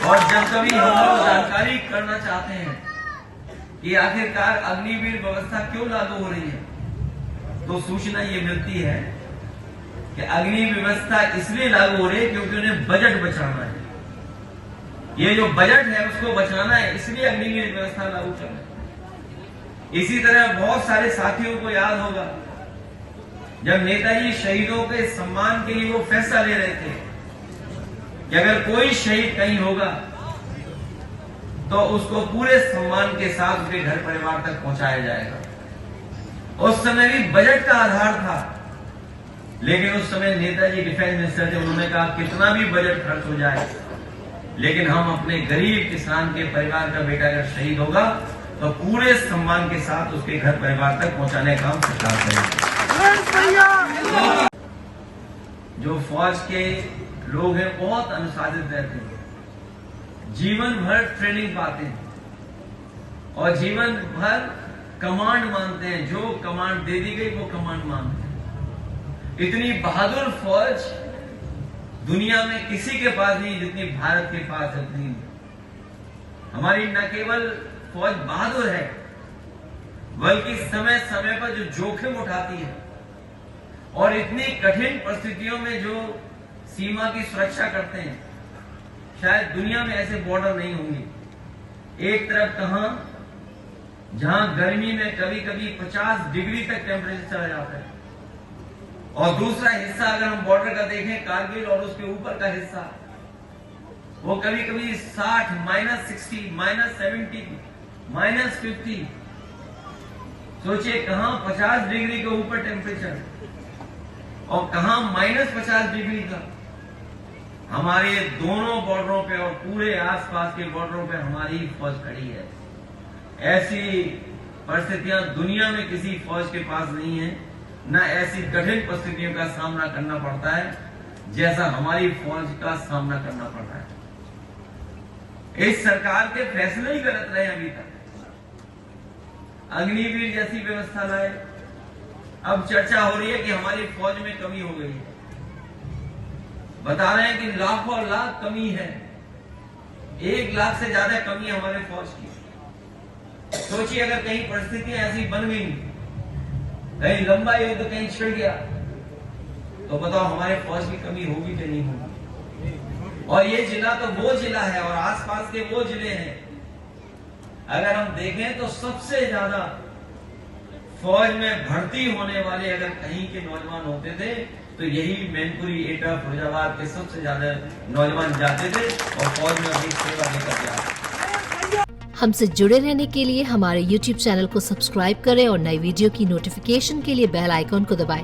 और जब कभी हम लोग जानकारी करना चाहते हैं कि आखिरकार अग्निवीर व्यवस्था क्यों लागू हो रही है, तो सूचना ये मिलती है कि अग्नि व्यवस्था इसलिए लागू हो रही है क्योंकि उन्हें बजट बचाना है। ये जो बजट है उसको बचाना है, इसलिए अग्निवीर व्यवस्था लागू कर रहे हैं। इसी तरह बहुत सारे साथियों को याद होगा जब नेताजी शहीदों के सम्मान के लिए वो फैसला ले रहे थे कि अगर कोई शहीद कहीं होगा तो उसको पूरे सम्मान के साथ उसके घर परिवार तक पहुंचाया जाएगा। उस समय भी बजट का आधार था, लेकिन उस समय नेताजी डिफेंस मिनिस्टर थे, उन्होंने कहा कितना भी बजट खर्च हो जाए, लेकिन हम अपने गरीब किसान के परिवार का बेटा अगर शहीद होगा तो पूरे सम्मान के साथ उसके घर परिवार तक पहुंचाने का काम सरकार करेगी। जो फौज के लोग हैं बहुत अनुशासित रहते हैं, जीवन भर ट्रेनिंग पाते हैं और जीवन भर कमांड मानते हैं। जो कमांड दे दी गई वो कमांड मानते हैं। इतनी बहादुर फौज दुनिया में किसी के पास नहीं जितनी भारत के पास है। उतनी हमारी न केवल फौज बहादुर है, बल्कि समय समय पर जो जोखिम उठाती है और इतनी कठिन परिस्थितियों में जो सीमा की सुरक्षा करते हैं, शायद दुनिया में ऐसे बॉर्डर नहीं होंगे। एक तरफ कहां जहां गर्मी में कभी कभी 50 डिग्री तक टेम्परेचर चला जाता है, और दूसरा हिस्सा अगर हम बॉर्डर का देखें कारगिल और उसके ऊपर का हिस्सा, वो कभी कभी 60, -60, -70, -50। सोचिए कहां 50 डिग्री के ऊपर टेम्परेचर और कहां -50 डिग्री का। हमारे दोनों बॉर्डरों पे और पूरे आसपास के बॉर्डरों पे हमारी फौज खड़ी है। ऐसी परिस्थितियां दुनिया में किसी फौज के पास नहीं है, न ऐसी कठिन परिस्थितियों का सामना करना पड़ता है जैसा हमारी फौज का सामना करना पड़ रहा है। इस सरकार के फैसले ही गलत रहे अभी तक। अग्निवीर जैसी व्यवस्था लाए, अब चर्चा हो रही है कि हमारी फौज में कमी हो गई है। बता रहे हैं कि लाखों लाख कमी है, 1 लाख से ज्यादा कमी है हमारे फौज की। सोचिए अगर कहीं परिस्थितियां ऐसी बन गई, कहीं लंबा युद्ध कहीं छिड़ गया, तो बताओ हमारे फौज की कमी होगी कि नहीं होगी। और ये जिला तो वो जिला है और आसपास के वो जिले हैं, अगर हम देखें तो सबसे ज्यादा फौज में भर्ती होने वाले अगर कहीं के नौजवान होते थे तो यही मैनपुरी, एटा, फिरोजाबाद के सबसे ज्यादा नौजवान जाते थे और फौज में अपनी सेवा लेकर जाते। हमसे जुड़े रहने के लिए हमारे YouTube चैनल को सब्सक्राइब करें और नई वीडियो की नोटिफिकेशन के लिए बेल आइकॉन को दबाएं।